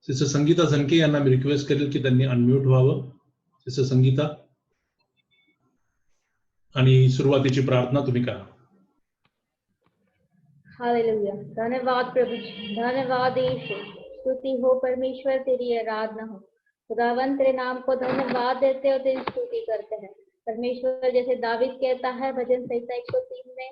Sister Sangeeta झनके यांना मी request करेल की त्यांनी अनम्यूट व्हावं. सिस्टर संगीता, आणि सुरुवातीची प्रार्थना तुम्ही करा. हालेलुया. धन्यवाद प्रभु जी, धन्यवाद यीशु, स्तुति हो परमेश्वर, तेरी आराधना हो खुदावन, तेरे नाम को धन्यवाद देते हो, तेरी स्तुति करते हैं परमेश्वर। जैसे दावीद कहता है भजन संहिता 103 में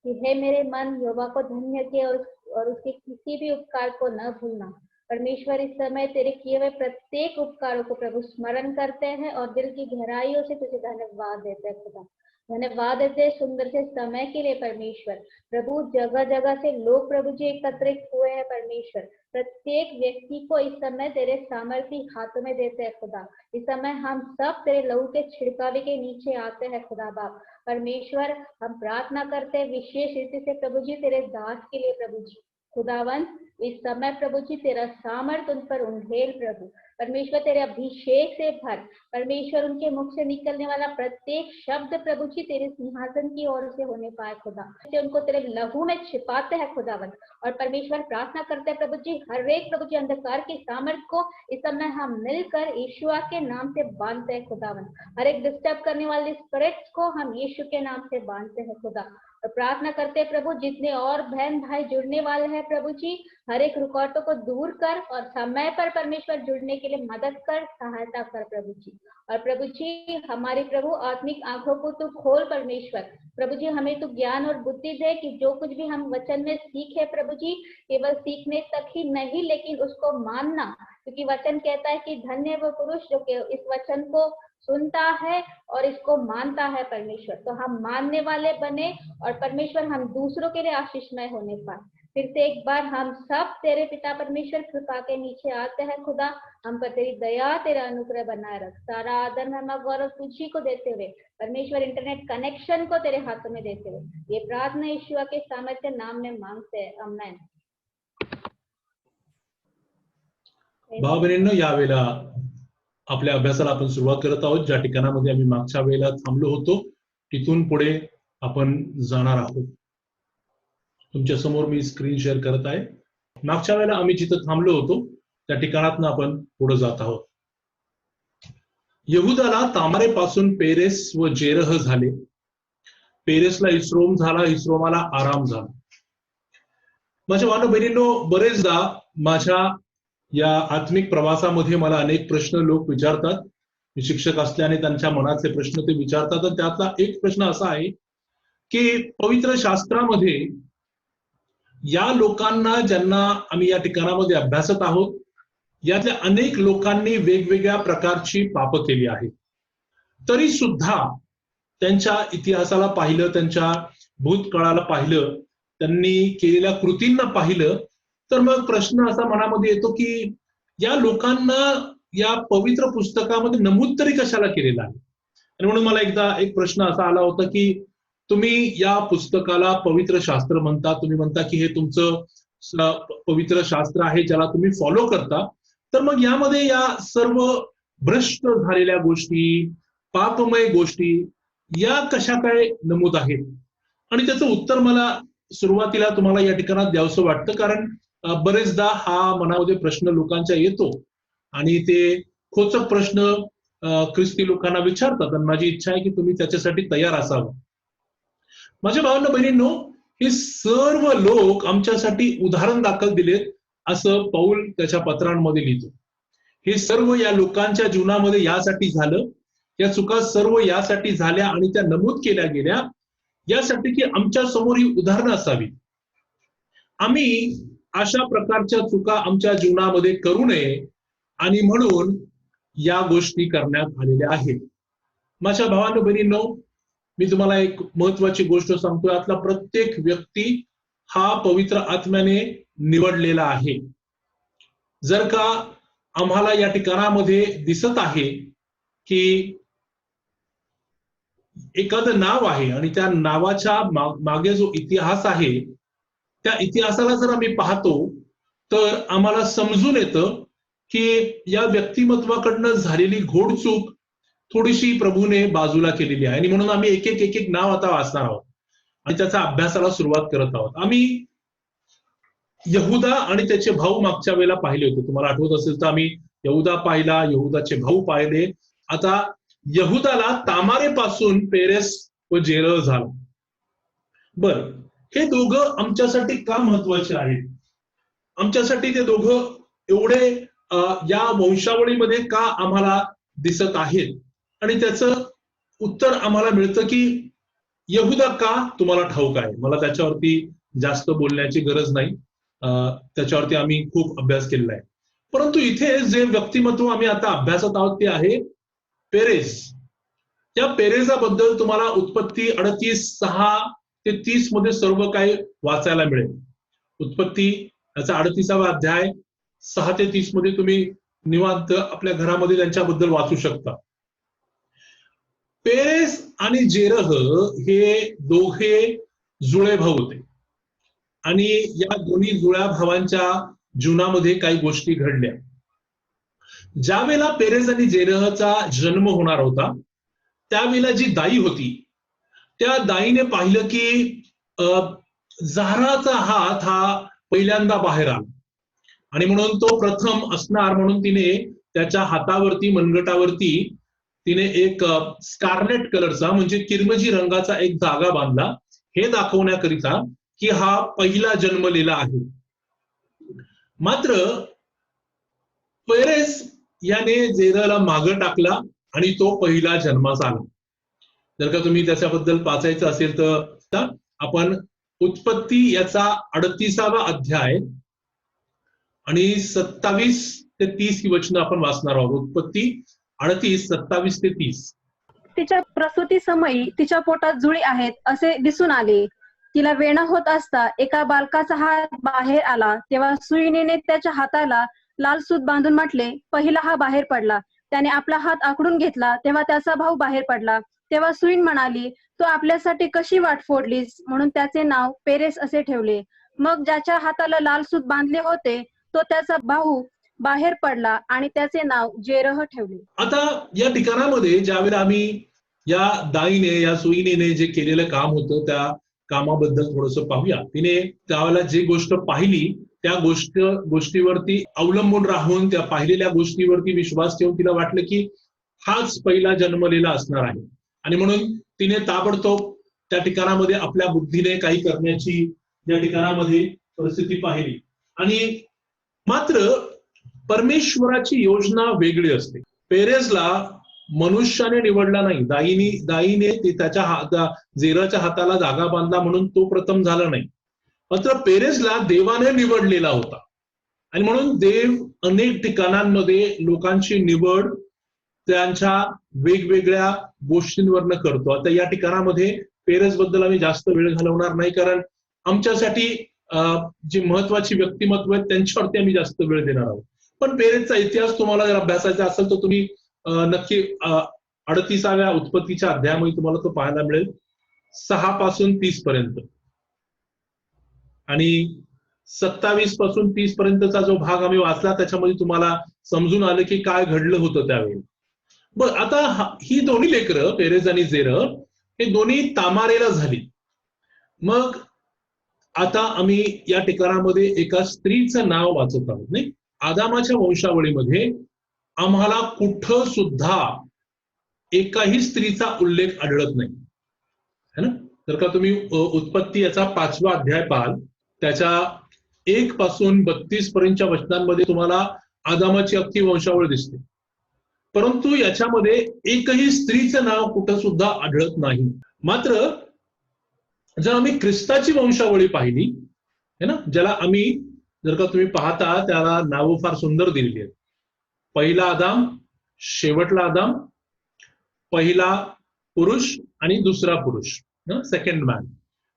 कि हे मेरे मन यहोवा को धन्य किए और उसके किसी भी उपकार को न भूलना। परमेश्वर इस समय तेरे किए हुए प्रत्येक उपकारों को प्रभु स्मरण करते हैं और दिल की गहराइयों से तुझे धन्यवाद देते हैं खुदा। धन्यवाद देते सुंदर से समय के लिए परमेश्वर। प्रभु जगह जगह से लोग प्रभु जी एकत्रित हुए हैं परमेश्वर। प्रत्येक व्यक्ति को इस समय तेरे सामर्थी हाथों में देते हैं खुदा। इस समय हम सब तेरे लहू के छिड़कावे के नीचे आते हैं खुदा बाप परमेश्वर। हम प्रार्थना करते हैं विशेष रीति से प्रभु जी तेरे दास के लिए प्रभु जी खुदावन। इस समय प्रभु जी तेरा सामर्थ उन पर उंडेल प्रभु परमेश्वर, तेरे अभिषेक से भर परमेश्वर। उनके मुख से निकलने वाला प्रत्येक शब्द प्रभु जी तेरे सिंहासन की ओर से होने पाए खुदा। उनको तेरे लहू में छिपाते हैं खुदावन। और परमेश्वर प्रार्थना करते हैं प्रभु जी हर एक प्रभु जी अंधकार की सामर्थ को इस समय हम मिलकर यीशुआ के नाम से बांधते हैं खुदावन। हर एक डिस्टर्ब करने वाले स्पिरिट्स को हम यीशु के नाम से बांधते हैं खुदा। और प्रार्थना करते हैं प्रभु जितने और बहन भाई जुड़ने वाले हैं प्रभु जी, हर एक रुकावटों को दूर कर और समय पर परमेश्वर जुड़ने के लिए मदद कर, सहायता कर प्रभु जी। और प्रभु जी हमारी प्रभु आत्मिक आंखों को तू खोल परमेश्वर। प्रभु जी हमें तू ज्ञान और बुद्धि दे कि जो कुछ भी हम वचन में सीखे प्रभु जी, केवल सीखने तक ही नहीं लेकिन उसको मानना, क्योंकि वचन कहता है कि धन्य वो पुरुष जो इस वचन को सुनता है और इसको मानता है परमेश्वर। तो हम मानने वाले बने और परमेश्वर हम दूसरों के लिए आशीषमय होने पाए। फिर से एक बार हम सब तेरे पिता परमेश्वर कृपा के नीचे आते हैं खुदा। हम पर तेरी दया तेरा अनुग्रह बनाए रख। सारा आदर महिमा गौरव तुझी को देते हुए परमेश्वर इंटरनेट कनेक्शन को तेरे हाथों में देते हुए ये प्रार्थना यीशु के सामर्थ्य नाम में मांगते हैं, आमेन। भाव बहिणींनो, यावेळेला आपल्या अभ्यासाला आपण सुरुवात करत आहोत. ज्या ठिकाणामध्ये आम्ही मागच्या वेळेला थांबलो होतो तिथून पुढे आपण जाणार आहोत. तुमच्या समोर मी स्क्रीन शेअर करत आहे. मागच्या वेळेला आम्ही जिथं थांबलो होतो त्या ठिकाणातून आपण पुढे जात आहोत. यहुदाला तामारेपासून पेरेस व जेरह झाले. पेरेसला इस्रोम झाला, इस्रोमाला आराम झाला. माझ्या वाहन बहिणींनो, बरेचदा माझ्या या आत्मिक प्रवासामध्ये मला अनेक प्रश्न लोक विचारतात. मी शिक्षक असल्याने त्यांच्या मनाचे प्रश्न ते विचारतात. तर त्यातला एक प्रश्न असा आहे की पवित्र शास्त्रामध्ये या लोकांना ज्यांना आम्ही या ठिकाणामध्ये अभ्यासत आहोत यातल्या अनेक लोकांनी वेगवेगळ्या प्रकारची पापं केली आहेत. तरी सुद्धा त्यांच्या इतिहासाला पाहिलं, त्यांच्या भूतकाळाला पाहिलं, त्यांनी केलेल्या कृतींना पाहिलं तर मग प्रश्न असा मनामध्ये येतो की या लोकांना या पवित्र पुस्तकामध्ये नमूद तरी कशाला केलेलं आहे. आणि म्हणून मला एकदा एक प्रश्न असा आला होता की तुम्ही या पुस्तकाला पवित्र शास्त्र म्हणता, तुम्ही म्हणता की हे तुमचं पवित्र शास्त्र आहे ज्याला तुम्ही फॉलो करता, तर मग यामध्ये या सर्व भ्रष्ट झालेल्या गोष्टी, पापमय गोष्टी या कशा काय नमूद आहेत. आणि त्याचं उत्तर मला सुरुवातीला तुम्हाला या ठिकाणात द्यावंसं वाटतं, कारण बरेचदा हा मनामध्ये प्रश्न लोकांच्या येतो आणि ते खोचक प्रश्न ख्रिस्ती लोकांना विचारतात आणि माझी इच्छा आहे की तुम्ही त्याच्यासाठी तयार असावं. माझ्या भावांना बहिणींनो, हे सर्व लोक आमच्यासाठी उदाहरण दाखल दिलेत असं पौल त्याच्या पत्रांमध्ये लिहितो. हे सर्व या लोकांच्या जीवनामध्ये यासाठी झालं, या चुका सर्व यासाठी झाल्या आणि त्या नमूद केल्या गेल्या यासाठी की आमच्या समोर ही उदाहरणं असावी. आम्ही अशा प्रकारच्या चुका आमच्या जीवनामध्ये करू नये आणि म्हणून या गोष्टी करण्यात आलेल्या आहेत. माझ्या भावांनो बहिणींनो, मी तुम्हाला एक महत्वाची गोष्ट सांगतो. यातला प्रत्येक व्यक्ती हा पवित्र आत्म्याने निवडलेला आहे. जर का आम्हाला या ठिकाणामध्ये दिसत आहे की एखादं नाव आहे आणि त्या नावाच्या मागे जो इतिहास आहे त्या इतिहासाला जर आम्ही पाहतो तर आम्हाला समजून येतं की या व्यक्तिमत्वाकडनं झालेली घोडचूक थोडीशी प्रभूने बाजूला केलेली आहे. आणि म्हणून आम्ही एक एक नाव आता वाचणार आहोत आणि त्याचा अभ्यासाला सुरुवात करत आहोत. आम्ही यहुदा आणि त्याचे भाऊ मागच्या वेळेला पाहिले होते. तुम्हाला आठवत असेल तर आम्ही यहुदा पाहिला, यहुदाचे भाऊ पाहिले. आता यहुदाला तामारेपासून पेरेस व जेरह झाला. बर, हे दोघं आमच्यासाठी का महत्वाचे आहेत? आमच्यासाठी ते दोघं एवढे या वंशावळीमध्ये का आम्हाला दिसत आहेत? आणि त्याचं उत्तर आम्हाला मिळतं की यहुदा का, तुम्हाला ठाऊक आहे. मला त्याच्यावरती जास्त बोलण्याची गरज नाही. त्याच्यावरती आम्ही खूप अभ्यास केलेला आहे. परंतु इथे जे व्यक्तिमत्व आम्ही आता अभ्यासत आहोत ते आहे पेरेस. या पेरेझाबद्दल तुम्हाला उत्पत्ती 38:6 ते 30 मध्ये सर्व काही वाचायला मिळेल. उत्पत्ती याचा 38वा अध्याय 6 ते 30 मध्ये तुम्ही निवांत आपल्या घरामध्ये त्यांच्याबद्दल वाचू शकता. पेरेस आणि जेरह हे दोघे जुळे भाऊ होते आणि या दोन्ही जुळ्या भावांच्या जीवनामध्ये काही गोष्टी घडल्या. ज्या वेळेला पेरेस आणि जेरहचा जन्म होणार होता त्यावेळेला जी दाई होती त्या दाईने पाहिलं की झाराचा हात हा पहिल्यांदा बाहेर आला आणि म्हणून तो प्रथम असणार म्हणून तिने त्याच्या हातावरती, मनगटावरती तिने एक स्कारलेट कलरचा म्हणजे किरमजी रंगाचा एक धागा बांधला, हे दाखवण्याकरिता की हा पहिला जन्मलेला आहे. मात्र पेरेस याने जेरहला मागं टाकला आणि तो पहिला जन्मास आला. जर का तुम्ही त्याच्याबद्दल वाचायचं असेल तर आपण उत्पत्ती याचा 38वा अध्याय आणि 27 ते 30 ही वचनं आपण वाचणार आहोत. उत्पत्ती 38, 27 ते 30. तिच्या प्रसूती समयी तिच्या पोटात जुळी आहेत असे दिसून आले. तिला वेणा होत असता एका बालकाचा हात बाहेर आला. तेव्हा सुईणीने त्याच्या हाताला लाल सूत बांधून म्हटले, पहिला हा बाहेर पडला. त्याने आपला हात आखडून घेतला तेव्हा त्याचा भाऊ बाहेर पडला. तेव्हा सुईण म्हणाली, तू आपल्यासाठी कशी वाट फोडलीस? म्हणून त्याचे नाव पेरेस असे ठेवले. मग ज्याच्या हाताला लाल सूत बांधले होते तो त्याचा भाऊ बाहेर पडला आणि त्याचे नाव जेरह ठेवले. आता या ठिकाणामध्ये ज्यावेळेला आम्ही या दाईने, या सुईणीने जे केलेलं काम होतं त्या कामाबद्दल थोडंसं पाहूया. तिने त्यावेळेला जी गोष्ट पाहिली त्या गोष्टीवरती अवलंबून राहून, त्या पाहिलेल्या गोष्टीवरती विश्वास ठेवून तिला वाटलं की हाच पहिला जन्मलेला असणार आहे आणि म्हणून तिने ताबडतोब त्या ठिकाणामध्ये आपल्या बुद्धीने काही करण्याची या ठिकाणामध्ये परिस्थिती पाहिली. आणि मात्र परमेश्वराची योजना वेगळी असते. पेरेसला मनुष्याने निवडला नाही, दाईने त्याच्या जेरहच्या हाताला धागा बांधला म्हणून तो प्रथम झाला नाही. मात्र पेरेसला देवाने निवडलेला होता आणि म्हणून देव अनेक ठिकाणांमध्ये लोकांची निवड त्यांच्या वेगवेगळ्या गोष्टींवरनं करतो. आता या ठिकाणामध्ये पेरेस बद्दल आम्ही जास्त वेळ घालवणार नाही, कारण आमच्यासाठी जी महत्वाची व्यक्तिमत्व आहेत त्यांच्यावरती आम्ही जास्त वेळ देणार आहोत. पण पेरेसचा इतिहास तुम्हाला जर अभ्यासायचा असेल तर तुम्ही नक्की 38व्या उत्पत्तीच्या अध्यायामध्ये तुम्हाला तो पाहायला मिळेल, 6 पासून 30 पर्यंत आणि 27 पासून 30 पर्यंतचा जो भाग आम्ही वाचला त्याच्यामध्ये तुम्हाला समजून आलं की काय घडलं होतं त्यावेळी. बर, आता ही दोन्ही लेकरं पेरेस आणि जेरह हे दोन्ही तामारेला झाली. मग आता आम्ही या ठिकाणामध्ये एका स्त्रीचं नाव वाचत आहोत. नाही, आदामाच्या वंशावळीमध्ये आम्हाला कुठं सुद्धा एकाही स्त्रीचा उल्लेख आढळत नाही, है ना. जर का तुम्ही उत्पत्ती याचा 5वा अध्याय पाहाल त्याच्या 1 पासून 32 पर्यंतच्या वचनांमध्ये तुम्हाला आदामाची अख्खी वंशावळ दिसते, परंतु याच्यामध्ये एकही स्त्रीचं नाव कुठं सुद्धा आढळत नाही. मात्र जर आम्ही ख्रिस्ताची वंशावळी पाहिली है ना, ज्याला आम्ही जर का तुम्ही पाहता त्याला नावं फार सुंदर दिलेली आहेत. पहिला आदाम, शेवटला आदाम, पहिला पुरुष आणि दुसरा पुरुष, सेकंड मॅन.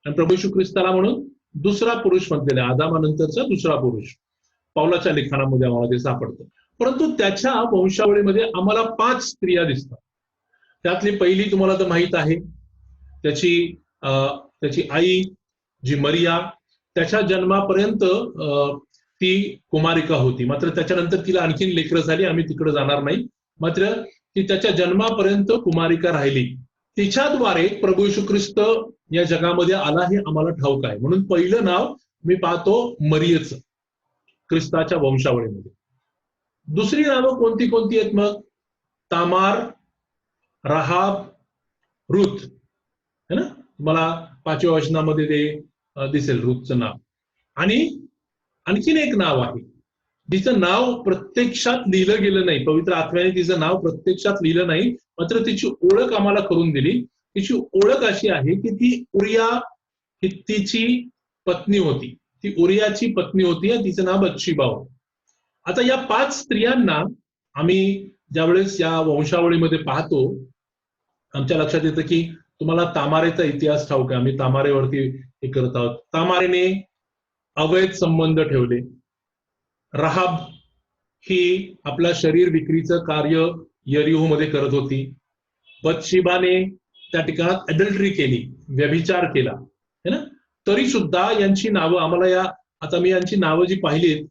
आणि प्रभू येशू ख्रिस्ताला म्हणून दुसरा पुरुष म्हटलेला आहे, आदामानंतरचा दुसरा पुरुष. पौलाच्या लिखाणामध्ये आम्हाला ते सापडतं. परंतु त्याच्या वंशावळीमध्ये आम्हाला 5 स्त्रिया दिसतात. त्यातली पहिली तुम्हाला तर माहित आहे, त्याची आई जी मरिया, त्याच्या जन्मापर्यंत ती कुमारिका होती. मात्र त्याच्यानंतर तिला आणखीन लेकरं झाली, आम्ही तिकडे जाणार नाही. मात्र ती त्याच्या जन्मापर्यंत कुमारिका राहिली. तिच्याद्वारे प्रभू येशू ख्रिस्त या जगामध्ये आला हे आम्हाला ठाऊक आहे. म्हणून पहिलं नाव मी पाहतो मरियेचं ख्रिस्ताच्या वंशावळीमध्ये. दुसरी नावं कोणती कोणती आहेत मग? तामार, राहाब, रुथ, है ना? तुम्हाला 5व्या वचनामध्ये ते दिसेल रुथचं नाव. आणि आणखीन एक नाव आहे जिचं नाव प्रत्यक्षात लिहिलं गेलं नाही, पवित्र आत्म्याने तिचं नाव प्रत्यक्षात लिहिलं नाही, मात्र तिची ओळख आम्हाला करून दिली. तिची ओळख अशी आहे की ती उरिया हित्तीची पत्नी होती, ती उरियाची पत्नी होती आणि तिचं नाव बत्शेबा होतं. आता या 5 स्त्रियांना आम्ही ज्यावेळेस या वंशावळीमध्ये पाहतो, आमच्या लक्षात येतं की तुम्हाला तामारेचा इतिहास ठाऊक आहे, आम्ही तामारेवरती हे करत आहोत. तामारेने अवैध संबंध ठेवले. राहाब ही आपल्या शरीर विक्रीचं कार्य यरीहो मध्ये करत होती. बत्शेबाने त्या ठिकाणात अडल्टरी केली, व्यभिचार केला, है ना? तरी सुद्धा यांची नावं आम्हाला आता मी यांची नावं जी पाहिलीत,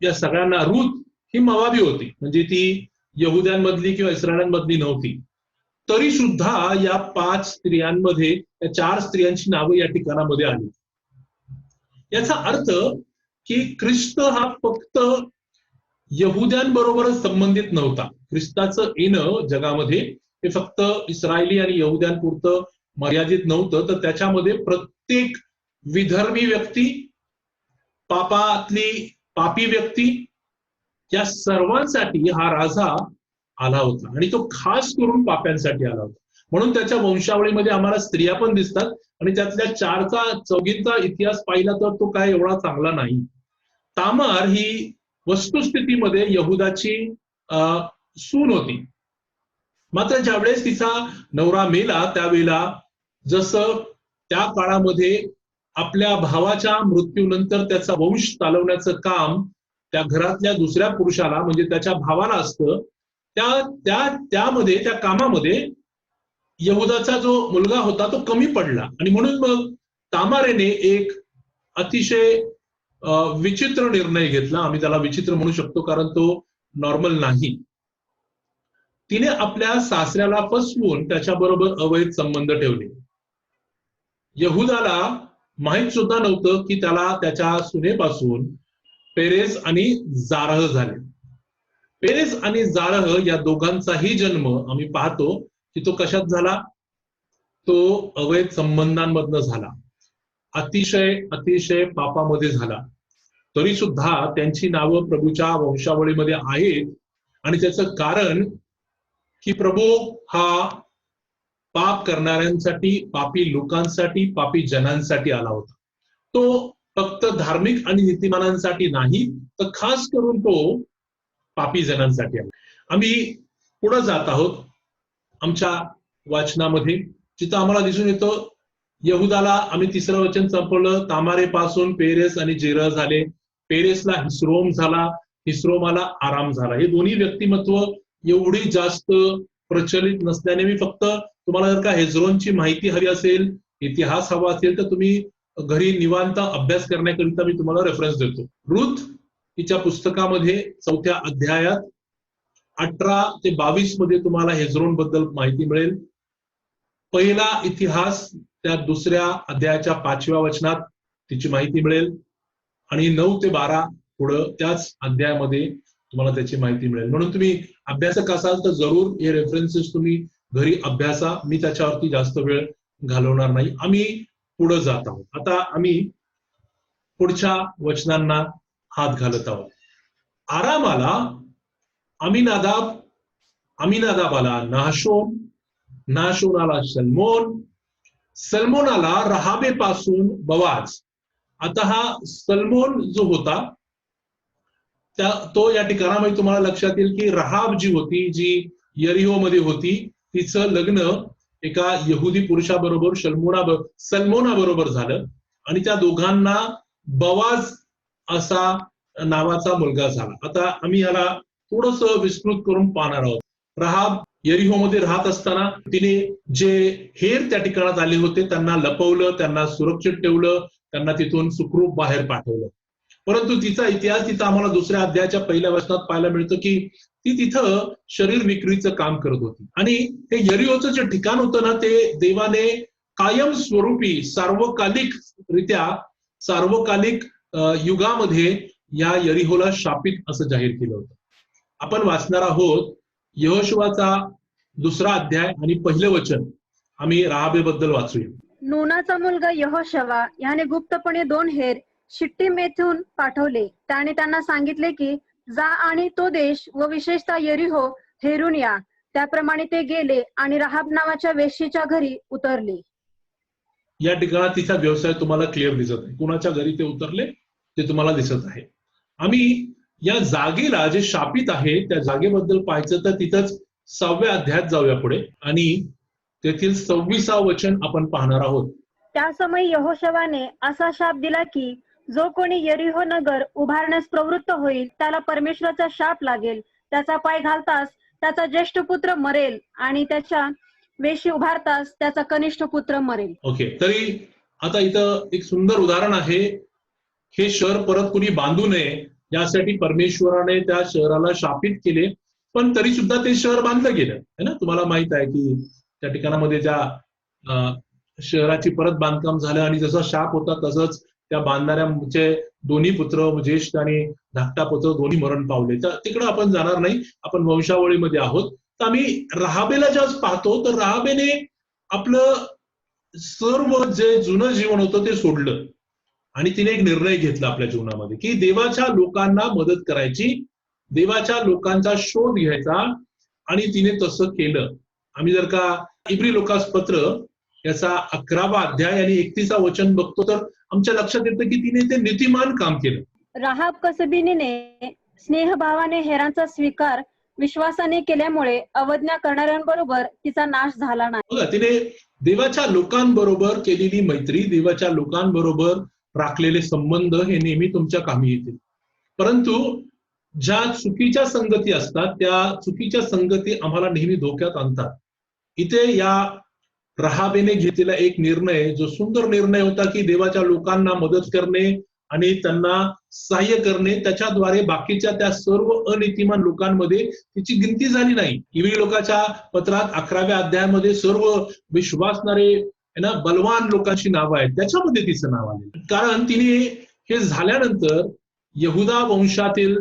या सगळ्यांना, रुथ ही मवाबी होती, म्हणजे ती यहुद्यांमधली किंवा इस्रायलांमधली नव्हती. तरी सुद्धा या 5 स्त्रियांमध्ये या 4 स्त्रियांची नावं या ठिकाणामध्ये आली. याचा अर्थ की ख्रिस्त हा फक्त यहुद्यांबरोबरच संबंधित नव्हता. ख्रिस्ताचं येणं जगामध्ये हे फक्त इस्रायली आणि यहुद्यांपुरतं मर्यादित नव्हतं, तर त्याच्यामध्ये प्रत्येक विधर्मी व्यक्ती, पापी व्यक्ती, या सर्वांसाठी हा राजा आला होता आणि तो खास करून पाप्यांसाठी आला होता. म्हणून त्याच्या वंशावळीमध्ये आम्हाला स्त्रिया पण दिसतात आणि त्यातल्या 4-4 इतिहास पाहिला तर तो काय एवढा चांगला नाही. तामार ही वस्तुस्थितीमध्ये यहुदाची सून होती, मात्र ज्यावेळेस तिचा नवरा मेला त्यावेळेला जसं त्या काळामध्ये आपल्या भावाच्या मृत्यूनंतर त्याचा वंश चालवण्याचं काम त्या घरातल्या दुसऱ्या पुरुषाला म्हणजे त्याच्या भावाला असतं, त्या कामामध्ये यहुदाचा जो मुलगा होता तो कमी पडला आणि म्हणून मग तामारेने एक अतिशय विचित्र निर्णय घेतला. आम्ही त्याला विचित्र म्हणू शकतो कारण तो नॉर्मल नाही. तिने आपल्या सासऱ्याला फसवून त्याच्याबरोबर अवैध संबंध ठेवले. यहुदाला माहित सुद्धा नव्हतं की त्याला त्याच्या सुनेपासून पेरेस आणि जारह झाले. पेरेस आणि जारह या दोघांचाही जन्म आम्ही पाहतो की तो कशात झाला? तो अवैध संबंधांमधनं झाला, अतिशय पापामध्ये झाला. तरी सुद्धा त्यांची नावं प्रभूच्या वंशावळीमध्ये आहेत आणि त्याचं कारण की प्रभू हा पाप करणाऱ्यांसाठी, पापी लोकांसाठी, पापी जनांसाठी आला होता. तो फक्त धार्मिक आणि नीतिमानांसाठी नाही, तर खास करून तो पापी जनांसाठी आला. आम्ही पुढे जात आहोत आमच्या वाचनामध्ये, जिथं आम्हाला दिसून येतं यहुदाला आम्ही 3रं वचन संपवलं. तामारेपासून पेरेस आणि जेरह झाले. पेरेसला हिस्रोम झाला, हिस्रोमाला आराम झाला. हे दोन्ही व्यक्तिमत्व एवढी जास्त प्रचलित नसल्याने मी फक्त तुम्हाला जर का हेजरोनची माहिती हवी असेल, इतिहास हवा असेल, तर तुम्ही घरी निवांत अभ्यास करण्याकरिता मी तुम्हाला रेफरन्स देतो. रुथ तिच्या पुस्तकामध्ये 4थ्या अध्यायात 18 ते 22 मध्ये तुम्हाला हेजरोन बद्दल माहिती मिळेल. पहिला इतिहास त्या 2ऱ्या अध्यायाच्या 5व्या वचनात तिची माहिती मिळेल आणि 9 ते 12 पुढं त्याच अध्यायामध्ये तुम्हाला त्याची माहिती मिळेल. म्हणून तुम्ही अभ्यासक असाल तर जरूर हे रेफरन्सेस तुम्ही घरी अभ्यासा. मी त्याच्यावरती जास्त वेळ घालवणार नाही. आम्ही पुढे जात आहोत. आता आम्ही पुढच्या वचनांना हात घालत आहोत. आरामाला अमिनादाबाला नाहशोन, नाहशोनाला सल्मोन, सल्मोनाला रहाबेपासून बवाज. आता हा सल्मोन जो होता तो या ठिकाणामध्ये तुम्हाला लक्षात येईल की रहाब जी होती, जी यरीहो मध्ये होती, तिचं लग्न एका यहुदी पुरुषाबरोबर सल्मोना बरोबर झालं आणि त्या दोघांना बवाज असा नावाचा मुलगा झाला. आता आम्ही याला थोडस विस्तृत करून पाहणार आहोत. रहाब यरीहो मध्ये राहत असताना तिने जे हेर त्या ठिकाणात आले होते त्यांना लपवलं, त्यांना सुरक्षित ठेवलं, त्यांना तिथून सुखरूप बाहेर पाठवलं. परंतु तिचा इतिहास तिथं आम्हाला 2ऱ्या अध्यायाच्या 1ल्या वचनात पाहायला मिळतं की ती तिथं शरीर विक्रीचं काम करत होती आणि हे यरीहोचं जे ठिकाण होतं ना, ते देवाने कायम स्वरूपी सार्वकालिक रित्या सार्वकालिक युगामध्ये या यरिहोला शापित असं जाहीर केलं होतं. आपण वाचणार आहोत यहोशुवाचा 2रा अध्याय आणि पहिलं वचन. आम्ही राहाबेबद्दल वाचूया. नूनाचा मुलगा यहोशवा याने गुप्तपणे 2 हेर शिट्टीम येथून पाठवले. त्याने त्यांना सांगितले की जा आणि तो देश व विशेषतः यरिहो हेरून या. त्याप्रमाणे ते गेले आणि राहाब नावाच्या वेश्येच्या घरी उतरले. या ठिकाणी तिचा व्यवसाय तुम्हाला क्लिअर दिसत आहे. कुणाच्या घरी ते उतरले ते तुम्हाला दिसत आहे. आम्ही या जागेला जे शापित आहे त्या जागेबद्दल पाहायचं तर तिथंच 6व्या अध्यायात जाऊया पुढे आणि तेथील 26व वचन आपण पाहणार आहोत. त्या समयी यहोशवाने असा शाप दिला की जो कोणी यरिहो नगर उभारण्यास प्रवृत्त होईल त्याला परमेश्वराचा शाप लागेल. त्याचा पाय घालताच त्याचा ज्येष्ठ पुत्र मरेल आणि त्याच्या वेशी उभारताच त्याचा कनिष्ठ पुत्र मरेल. ओके, तरी आता इथं एक सुंदर उदाहरण आहे. हे शहर परत कुणी बांधू नये यासाठी परमेश्वराने त्या शहराला शापित केले, पण तरी सुद्धा ते शहर बांधलं गेलं है ना. तुम्हाला माहित आहे की त्या ठिकाणामध्ये ज्या शहराची परत बांधकाम झालं आणि जसा शाप होता तसंच त्या बांधणाऱ्याचे दोन्ही पुत्र ज्येष्ठ आणि धाकटा पुत्र दोन्ही मरण पावले. तर तिकडं आपण जाणार नाही, आपण वंशावळीमध्ये आहोत. तर आम्ही राहाबेला ज्यावेळेस पाहतो तर राहाबेने आपलं सर्व जे जुनं जीवन होतं ते सोडलं आणि तिने एक निर्णय घेतला आपल्या जीवनामध्ये की देवाच्या लोकांना मदत करायची, देवाच्या लोकांचा शोध घ्यायचा आणि तिने तसं केलं. आम्ही जर का इब्री लोकास पत्र याचा 11वा अध्याय आणि 31वा वचन बघतो तर आमच्या लक्षात येतं की तिने ते नीतिमान काम केलं. राहाब कसबीनीने स्नेहभावाने हेरांचा स्वीकार विश्वासाने केल्यामुळे अवज्ञा करणाऱ्यांबरोबर तिचा नाश झाला नाही. बघा, तिने देवाच्या लोकांबरोबर केलेली मैत्री, देवाच्या लोकांबरोबर राखलेले संबंध हे नेहमी तुमच्या कामी येतील. परंतु ज्या चुकीच्या संगती असतात त्या चुकीच्या संगती आम्हाला नेहमी धोक्यात आणतात. इथे या राहाबेने घेतलेला एक निर्णय जो सुंदर निर्णय होता की देवाच्या लोकांना मदत करणे आणि त्यांना सहाय्य करणे, त्याच्याद्वारे बाकीच्या त्या सर्व अनितिमान लोकांमध्ये तिची गिनती झाली नाही. इब्री लोकाच्या पत्रात 11व्या अध्यायामध्ये सर्व विश्वासणारे ना बलवान लोकांची नावं आहेत, त्याच्यामध्ये तिचं नाव आलेलं. कारण तिने हे झाल्यानंतर यहुदा वंशातील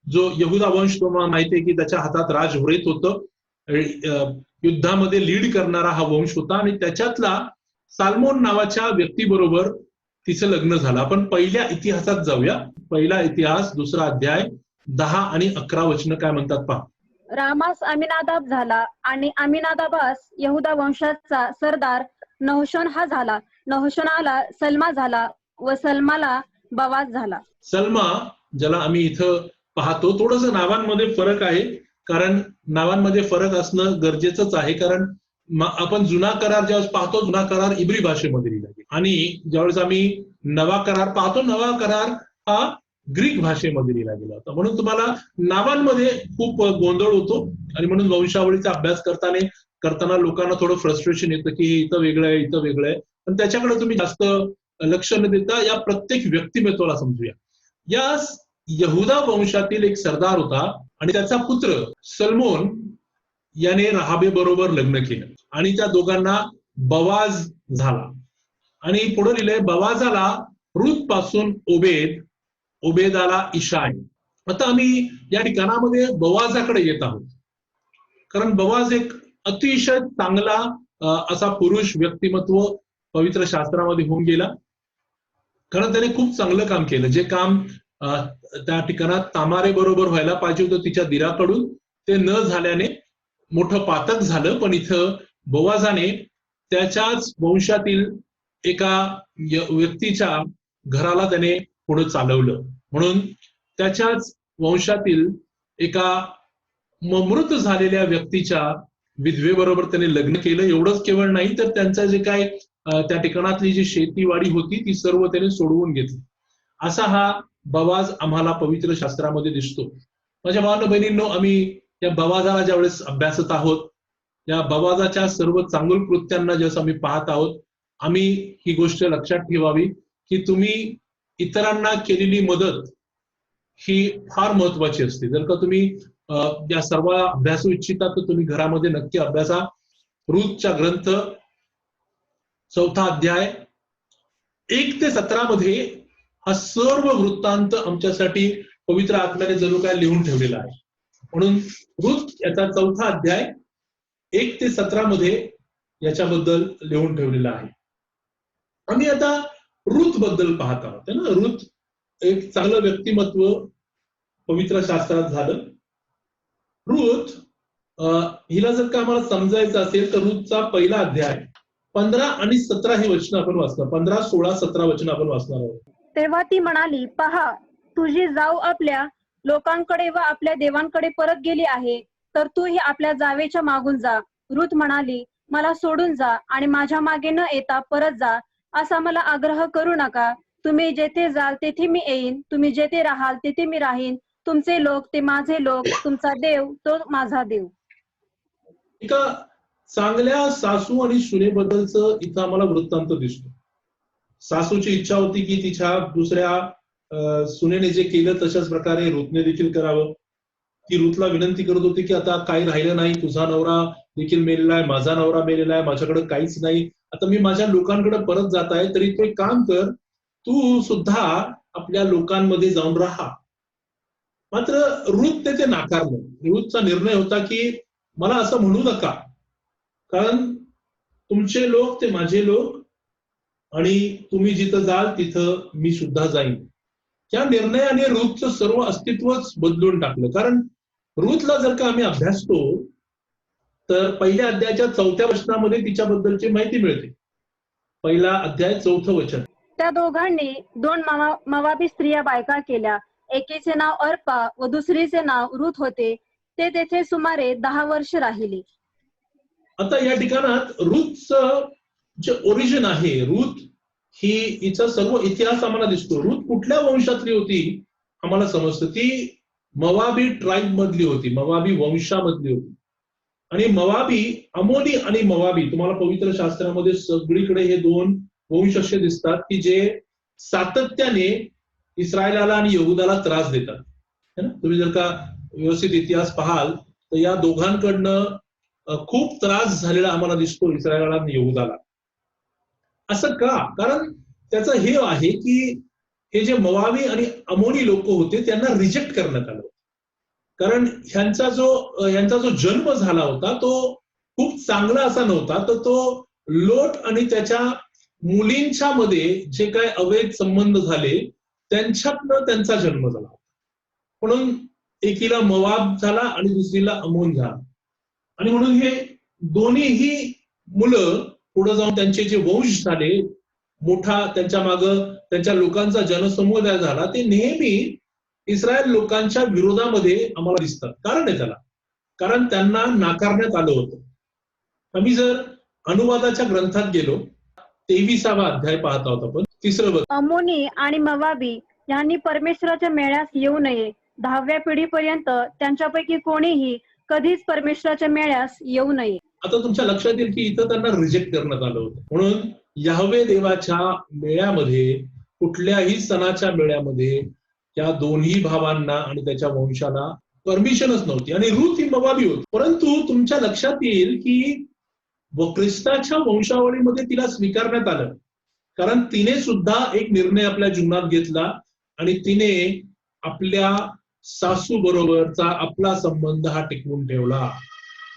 जो यहुदा वंश तुम्हाला माहिती आहे की त्याच्या हातात राजहोरेत होतं, युद्धामध्ये लीड करणारा हा वंश होता आणि त्याच्यातला साल्मोन नावाच्या व्यक्तीबरोबर तिचं लग्न झालं. आपण पहिल्या इतिहासात जाऊया. पहिला इतिहास 2रा अध्याय 10 आणि 11 वचन काय म्हणतात पहा. रामास अमिनादाब झाला आणि अमिनादाबास यहुदा वंशाचा सरदार नहशोन हा झाला. नहशोनाला सल्मा झाला व सल्माला बवाज झाला. सल्मा ज्याला आम्ही इथं पाहतो, थोडस नावांमध्ये फरक आहे, कारण नावांमध्ये फरक असणं गरजेचंच आहे. कारण आपण जुना करार ज्यावेळेस पाहतो, जुना करार इब्री भाषेमध्ये लिहिला गेला आणि ज्यावेळेस आम्ही नवा करार पाहतो, नवा करार हा ग्रीक भाषेमध्ये लिहिला गेला होता. म्हणून तुम्हाला नावांमध्ये खूप गोंधळ होतो आणि म्हणून वंशावळीचा अभ्यास करताना लोकांना थोडं फ्रस्ट्रेशन येतं की इथं वेगळं आहे, इथं वेगळं आहे. पण त्याच्याकडे तुम्ही जास्त लक्ष न देता या प्रत्येक व्यक्तिमत्वाला समजूया. या यहुदा वंशातील एक सरदार होता आणि त्याचा पुत्र सल्मोन याने राहाबे बरोबर लग्न केलं आणि त्या दोघांना बवाज झाला. आणि पुढे लिहिलंय बवाजाला रुत पासून ओबेद, ओबेदाला इशाय. आता आम्ही या ठिकाणामध्ये बवाजाकडे येत आहोत, कारण बवाज एक अतिशय चांगला असा पुरुष व्यक्तिमत्व पवित्र शास्त्रामध्ये होऊन गेला, कारण त्याने खूप चांगलं काम केलं. जे काम त्या ठिकाणात तामारे बरोबर व्हायला पाहिजे होतं तिच्या दिराकडून, ते न झाल्याने मोठं पातक झालं. पण इथं बोवाजाने त्याच्याच वंशातील एका व्यक्तीच्या घराला त्याने पुढे चालवलं, म्हणून त्याच्याच वंशातील एका मृत झालेल्या व्यक्तीच्या विधवेबरोबर त्याने लग्न केलं. एवढंच केवळ नाही तर त्यांचं जे काय त्या ठिकाणातली जी शेतीवाडी होती ती सर्व त्याने सोडवून घेतली. असा हा बवाज आम्हाला पवित्र शास्त्रामध्ये दिसतो. माझ्या भावांनो बहिणींनो, आम्ही या बवाजाला ज्यावेळेस अभ्यासत आहोत, या बवाजाच्या सर्व चांगुल कृत्यांना ज्यावेळेस आम्ही पाहत आहोत, आम्ही ही गोष्ट लक्षात ठेवावी की तुम्ही इतरांना केलेली मदत ही फार महत्वाची असते. जर का तुम्ही या सर्व अभ्यासू इच्छिता तर तुम्ही घरामध्ये नक्की अभ्यासा. रूथचा ग्रंथ 4था अध्याय 1 ते 17 मध्ये हा सर्व वृत्तांत आमच्यासाठी पवित्र आत्म्याने जणू काय लिहून ठेवलेला आहे. म्हणून रुथ याचा 4था अध्याय 1 ते 17 मध्ये याच्याबद्दल लिहून ठेवलेला आहे. आम्ही आता रुथ बद्दल पाहत आहोत ना. रुथ एक चांगलं व्यक्तिमत्व पवित्र शास्त्रात झालं. रुथ हिला जर का आम्हाला समजायचं असेल तर रुथचा पहिला अध्याय 15 आणि 17 ही वचनं आपण वाचणार. 15, 16, 17 वचनं आपण वाचणार आहोत. तेव्हा ती म्हणाली, पहा, तुझी जाऊ आपल्या लोकांकडे व आपल्या देवांकडे परत गेली आहे, तर तूही आपल्या जावेच्या मागून जा. रुथ म्हणाली, मला सोडून जा आणि माझ्या मागे न येता परत जा. असा मला आग्रह करू नका. तुम्ही जेथे जाल तेथे मी येईन, तुम्ही जेथे राहाल तेथे मी राहीन. तुमचे लोक ते माझे लोक, तुमचा देव तो माझा देव. एका चांगल्या सासू आणि सुनेबद्दलचं इथं आम्हाला वृत्तांत दिसतो. सासूची इच्छा होती की तिच्या दुसऱ्या सुनेने जे केलं तशाच प्रकारे रुथने देखील करावं. ती रुथला विनंती करत होती की आता काही राहिलं नाही, तुझा नवरा देखील मेलेला आहे, माझा नवरा मेलेला आहे, माझ्याकडे काहीच नाही, आता मी माझ्या लोकांकडे परत जात आहे, तरी तू एक काम कर, तू सुद्धा आपल्या लोकांमध्ये जाऊन राहा. मात्र रुथने ते नाकारलं. रुथचा निर्णय होता की मला असं म्हणू नका, कारण तुमचे लोक ते माझे लोक आणि तुम्ही जिथं जाल तिथं मी सुद्धा जाईन. त्या निर्णयाने रुथचं सर्व अस्तित्वच बदलून टाकलं. कारण रुथला जर का आम्ही अभ्यासतो तर पहिल्या अध्यायाच्या 4थ्या वचनामध्ये तिच्याबद्दलची माहिती मिळते. पहिला अध्याय 4थं वचन. त्या दोघांनी 2 मवाबी स्त्रिया बायका केल्या. एकीचे नाव अर्पा व दुसरीचे नाव रुथ होते. ते तेथे सुमारे 10 वर्ष राहिले. आता या ठिकाणात रुथचं जे ओरिजिन आहे, रुथ ही हिचा सर्व इतिहास आम्हाला दिसतो. रुथ कुठल्या वंशातली होती आम्हाला समजतं. ती मवाबी ट्राईब मधली होती, मवाबी वंशामधली होती. आणि मवाबी, अमोनी आणि मवाबी, तुम्हाला पवित्र शास्त्रामध्ये सगळीकडे हे 2 वंश असे दिसतात की जे सातत्याने इस्रायलाला आणि यहुदाला त्रास देतात. तुम्ही जर का व्यवस्थित इतिहास पाहाल तर या दोघांकडनं खूप त्रास झालेला आम्हाला दिसतो इस्रायलाला आणि यहुदाला. असं का? कारण त्याचं हे आहे की हे जे मवाबी आणि अमोनी लोक होते त्यांना रिजेक्ट करण्यात आलं. कारण ह्यांचा जो जन्म झाला होता तो खूप चांगला असा नव्हता. तर तो लोट आणि त्याच्या मुलींच्या मध्ये जे काय अवैध संबंध झाले त्यांच्यातनं त्यांचा जन्म झाला. म्हणून एकीला मवाब झाला आणि दुसरीला अमोन झाला. आणि म्हणून हे दोन्हीही मुलं पुढे जाऊन त्यांचे जे वंश झाले, मोठा त्यांच्या मागं त्यांच्या लोकांचा जनसमुदाय झाला, ते नेहमी इस्रायल लोकांच्या विरोधामध्ये आम्हाला दिसतात. कारण आहे त्याला, कारण त्यांना नाकारण्यात आलं होतं. आम्ही जर अनुवादाच्या ग्रंथात गेलो 23वा अध्याय पाहत आहोत आपण. 3रं वचन. अमोनी आणि मवाबी यांनी परमेश्वराच्या मेळ्यास येऊ नये. 10व्या पिढीपर्यंत त्यांच्यापैकी कोणीही कधीच परमेश्वराच्या मेळ्यास येऊ नये. आता तुमच्या लक्षात येईल की इथं त्यांना रिजेक्ट करण्यात आलं होतं. म्हणून याहवे देवाच्या मेळ्यामध्ये, कुठल्याही सणाच्या मेळ्यामध्ये त्या दोन्ही भावांना आणि त्याच्या वंशाला परमिशनच नव्हती. आणि रुथ ही मवाबी होती. परंतु तुमच्या लक्षात येईल की ख्रिस्ताच्या वंशावळीमध्ये तिला स्वीकारण्यात आलं, कारण तिने सुद्धा एक निर्णय आपल्या जीवनात घेतला आणि तिने आपल्या सासू बरोबरचा आपला संबंध हा टिकवून ठेवला.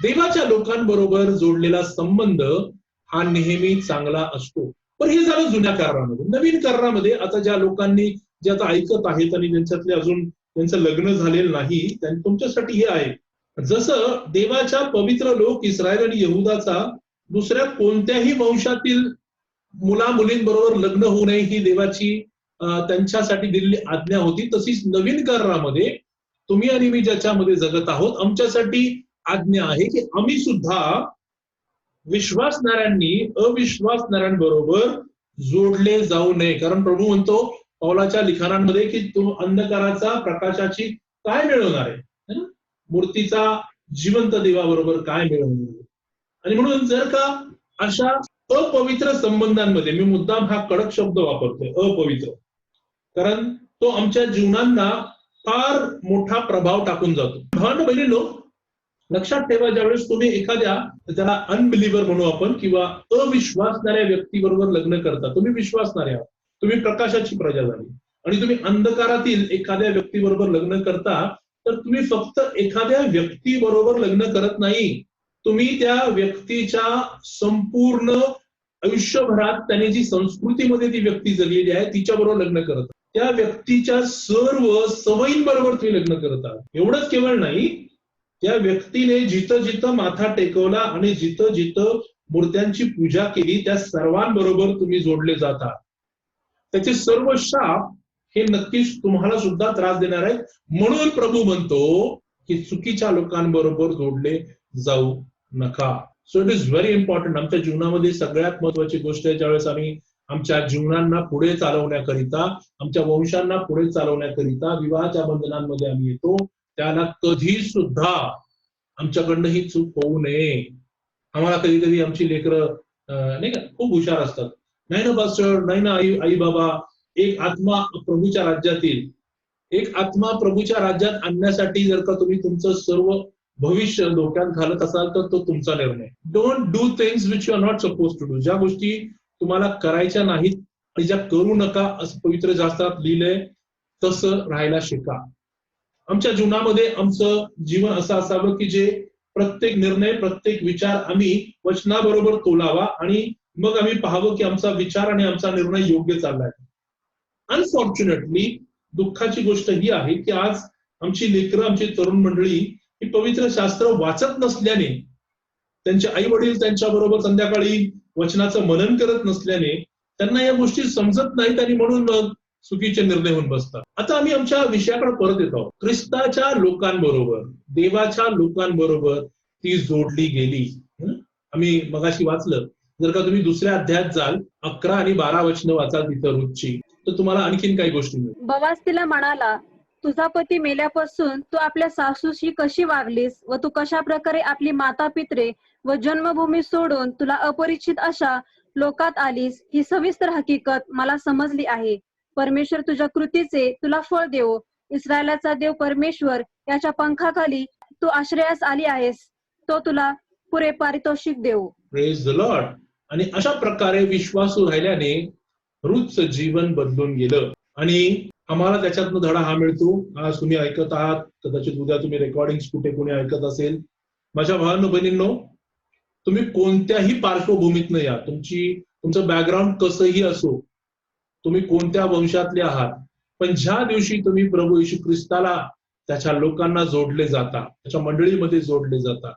देवाच्या लोकांबरोबर जोडलेला संबंध हा नेहमी चांगला असतो. पण हे झालं जुन्या करारामध्ये. नवीन करारामध्ये आता ज्या लोकांनी जे आता ऐकत आहेत आणि ज्यांच्यातले अजून त्यांचं लग्न झालेलं नाही, तुमच्यासाठी हे आहे, जसं देवाच्या पवित्र लोक इस्रायल आणि यहुदाचा दुसऱ्या कोणत्याही वंशातील मुला मुलींबरोबर लग्न होऊ नये ही देवाची त्यांच्यासाठी दिलेली आज्ञा होती, तशीच नवीन करारामध्ये तुम्ही आणि मी ज्याच्यामध्ये जगत आहोत आमच्यासाठी आज्ञा आहे की आम्ही सुद्धा विश्वासणाऱ्यांनी अविश्वासणाऱ्यांबरोबर जोडले जाऊ नये. कारण प्रभू म्हणतो पौलाच्या लिखाणांमध्ये की तू अंधकाराचा प्रकाशाची काय मिळवणार आहे, मूर्तीचा जिवंत देवाबरोबर काय मिळवणार आहे. आणि म्हणून जर का अशा अपवित्र संबंधांमध्ये, मी मुद्दाम हा कडक शब्द वापरतोय अपवित्र, कारण तो आमच्या जीवनांना फार मोठा प्रभाव टाकून जातो. भावंड बहिणींनो, लक्षात ठेवा, ज्यावेळेस तुम्ही एखाद्या त्याला अनबिलिव्हर म्हणू आपण किंवा अविश्वासणाऱ्या व्यक्तीबरोबर लग्न करता, तुम्ही विश्वासणारे आहात, तुम्ही प्रकाशाची प्रजा झाली, आणि तुम्ही अंधकारातील एखाद्या व्यक्तीबरोबर लग्न करता, तर तुम्ही फक्त एखाद्या व्यक्तीबरोबर लग्न करत नाही, तुम्ही त्या व्यक्तीच्या संपूर्ण आयुष्यभरात त्याने जी संस्कृतीमध्ये ती व्यक्ती जगलेली आहे तिच्याबरोबर लग्न करत, त्या व्यक्तीच्या सर्व सवयींबरोबर तुम्ही लग्न करत आहात. एवढंच केवळ नाही, त्या व्यक्तीने जिथं जिथं माथा टेकवला आणि जिथं जिथं मूर्त्यांची पूजा केली त्या सर्वांबरोबर तुम्ही जोडले जातात. त्याचे सर्व शाप हे नक्कीच तुम्हाला सुद्धा त्रास देणार आहेत. म्हणून प्रभू म्हणतो की चुकीच्या लोकांबरोबर जोडले जाऊ नका. So it is very important. आमच्या जीवनामध्ये सगळ्यात महत्वाची गोष्ट आहे, ज्यावेळेस आम्ही आमच्या जीवनांना पुढे चालवण्याकरिता, आमच्या वंशांना पुढे चालवण्याकरिता विवाहाच्या बंधनांमध्ये आम्ही येतो, त्याला कधी सुद्धा आमच्याकडनं ही चूक होऊ नये. आम्हाला कधी कधी आमची लेकरं नाही का खूप हुशार असतात. नाही ना पास्टर, नाही ना आई बाबा, एक आत्मा प्रभूच्या राज्यातील, एक आत्मा प्रभूच्या राज्यात आणण्यासाठी जर का तुम्ही तुमचं सर्व भविष्य डोक्यात घालत असाल तर तो तुमचा निर्णय. Don't do things which you are not suppose to do. ज्या गोष्टी तुम्हाला करायच्या नाहीत आणि ज्या करू नका असं पवित्र शास्त्रात लिहिलंय, तसं राहायला शिका. आमच्या जीवनामध्ये आमचं जीवन असं असावं की जे प्रत्येक निर्णय, प्रत्येक विचार आम्ही वचनाबरोबर तोलावा आणि मग आम्ही पाहावं की आमचा विचार आणि आमचा निर्णय योग्य चाललाय. अनफॉर्च्युनेटली दुःखाची गोष्ट ही आहे की आज आमची लेकरं, आमची तरुण मंडळी ही पवित्र शास्त्र वाचत नसल्याने, त्यांचे आई वडील त्यांच्याबरोबर संध्याकाळी वचनाचं मनन करत नसल्याने त्यांना या गोष्टी समजत नाहीत आणि म्हणून मग चुकीचे निर्णय होऊन बसतात. आता आम्ही आमच्या विषयाकडे परत येत आहोत. ख्रिस्ताच्या लोकांबरोबर, देवाच्या लोकांबरोबर ती जोडली गेली. आम्ही मगाशी वाचलं. जर का तुम्ही दुसऱ्या अध्यायात जाल, 11 आणि 12 वचनं वाचाल तिथं रूथची, तर तुम्हाला आणखीन काही गोष्टी मिळतील. बोआज तिला म्हणाला, तुझा पती मेल्यापासून तू आपल्या सासूशी कशी वागलीस व तू कशा प्रकारे आपली माता पित्रे व जन्मभूमी सोडून तुला अपरिचित अशा लोकात आलीस, ही सविस्तर हकीकत मला समजली आहे. परमेश्वर तुझ्या कृतीचे तुला फळ देवो. इस्रायलाचा देव परमेश्वर याच्या पंखाखाली तू आश्रयास आली आहेस, तो तुला पुरे पारितोषिक देवो. Praise the Lord. आणि अशा प्रकारे विश्वासू राहिल्याने रूथचं जीवन बदलून गेलं आणि आम्हाला त्याच्यातनं धडा हा मिळतो. आज तुम्ही ऐकत आहात, कदाचित उद्या तुम्ही रेकॉर्डिंग कुठे कोणी ऐकत असेल. माझ्या भावांनो बहिणींनो, तुम्ही कोणत्याही पार्श्वभूमीतनं या, तुमचं बॅकग्राऊंड कसंही असो, तुम्ही कोणत्या वंशातले आहात, पण ज्या दिवशी तुम्ही प्रभू येशू ख्रिस्ताला, त्याच्या लोकांना जोडले जाता, त्याच्या मंडळीमध्ये जोडले जाता,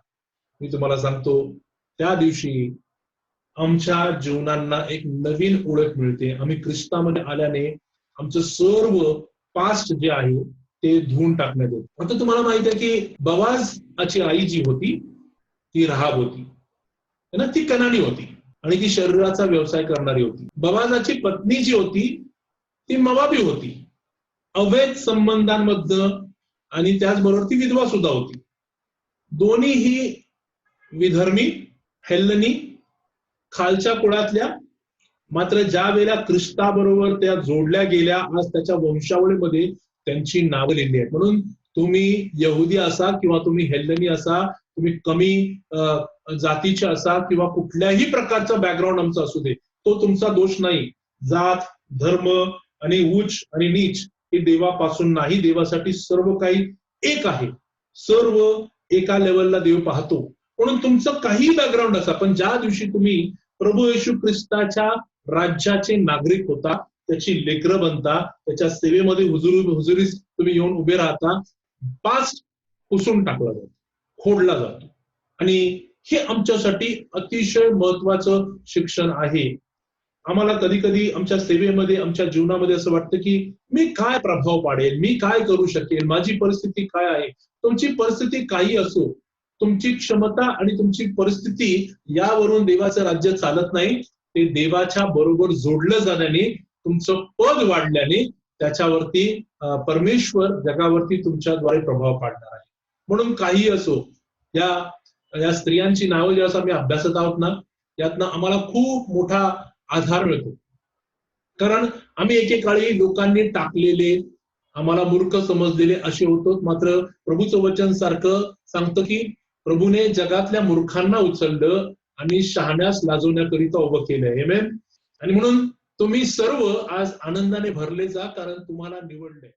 मी तुम्हाला सांगतो त्या दिवशी आमच्या जीवनांना एक नवीन ओळख मिळते. आम्ही ख्रिस्तामध्ये आल्याने आमचं सर्व पास्ट जे आहे ते धुवून टाकण्यात येतं. आता तुम्हाला माहिती आहे की बोआजची आई जी होती ती राहाब होती ना, ती कनानी होती आणि ती शरीराचा व्यवसाय करणारी होती. बोआजची पत्नी जी होती ती मोआबी होती, अवैध संबंधांमधनं, आणि त्याचबरोबर ती विधवा सुद्धा होती. दोन्हीही विधर्मी, हेल्लनी, खालच्या कुळातल्या. मात्र ज्या वेळेला ख्रिस्ताबरोबर त्या जोडल्या गेल्या, आज त्याच्या वंशावळीमध्ये त्यांची नावं लिहिली आहेत. म्हणून तुम्ही यहुदी असा किंवा तुम्ही हेल्लनी असा, तुम्ही कमी जातीचे असा किंवा कुठल्याही प्रकारचा बॅकग्राऊंड आमचा असू दे, तो तुमचा दोष नाही. जात, धर्म आणि उच्च आणि नीच हे देवापासून नाही. देवासाठी सर्व काही एक आहे. सर्व एका लेवलला देव पाहतो. म्हणून तुमचं काही बॅकग्राऊंड असा, पण ज्या दिवशी तुम्ही प्रभू येशू ख्रिस्ताच्या राज्याचे नागरिक होता, त्याची लेकरं बनता, त्याच्या सेवेमध्ये हुजुरीस तुम्ही येऊन उभे राहता, पास्ट पुसून टाकला जातो, खोडला जातो. आणि हे आमच्यासाठी अतिशय महत्वाचं शिक्षण आहे. आम्हाला कधी कधी आमच्या सेवेमध्ये, आमच्या जीवनामध्ये असं वाटतं की मी काय प्रभाव पाडेल, मी काय करू शकेल, माझी परिस्थिती काय आहे. तुमची परिस्थिती काही असो, तुमची क्षमता आणि तुमची परिस्थिती यावरून देवाचं राज्य चालत नाही. ते देवाच्या बरोबर जोडलं जाण्याने, तुमचं पद वाढल्याने त्याच्यावरती परमेश्वर जगावरती तुमच्याद्वारे प्रभाव पाडणार आहे. म्हणून काही असो, या स्त्रियांची नावं जेव्हा आम्ही अभ्यासत आहोत ना, यातनं आम्हाला खूप मोठा आधार मिळतो. कारण आम्ही एकेकाळी लोकांनी टाकलेले, आम्हाला मूर्ख समजलेले असे होतो. मात्र प्रभूचं वचन सारखं सांगतं की प्रभूने जगातल्या मूर्खांना उचललं आणि शहाण्यास लाजवण्याकरिता उभं केलंय. आमेन. आणि म्हणून तुम्ही सर्व आज आनंदाने भरले जा, कारण तुम्हाला निवडले.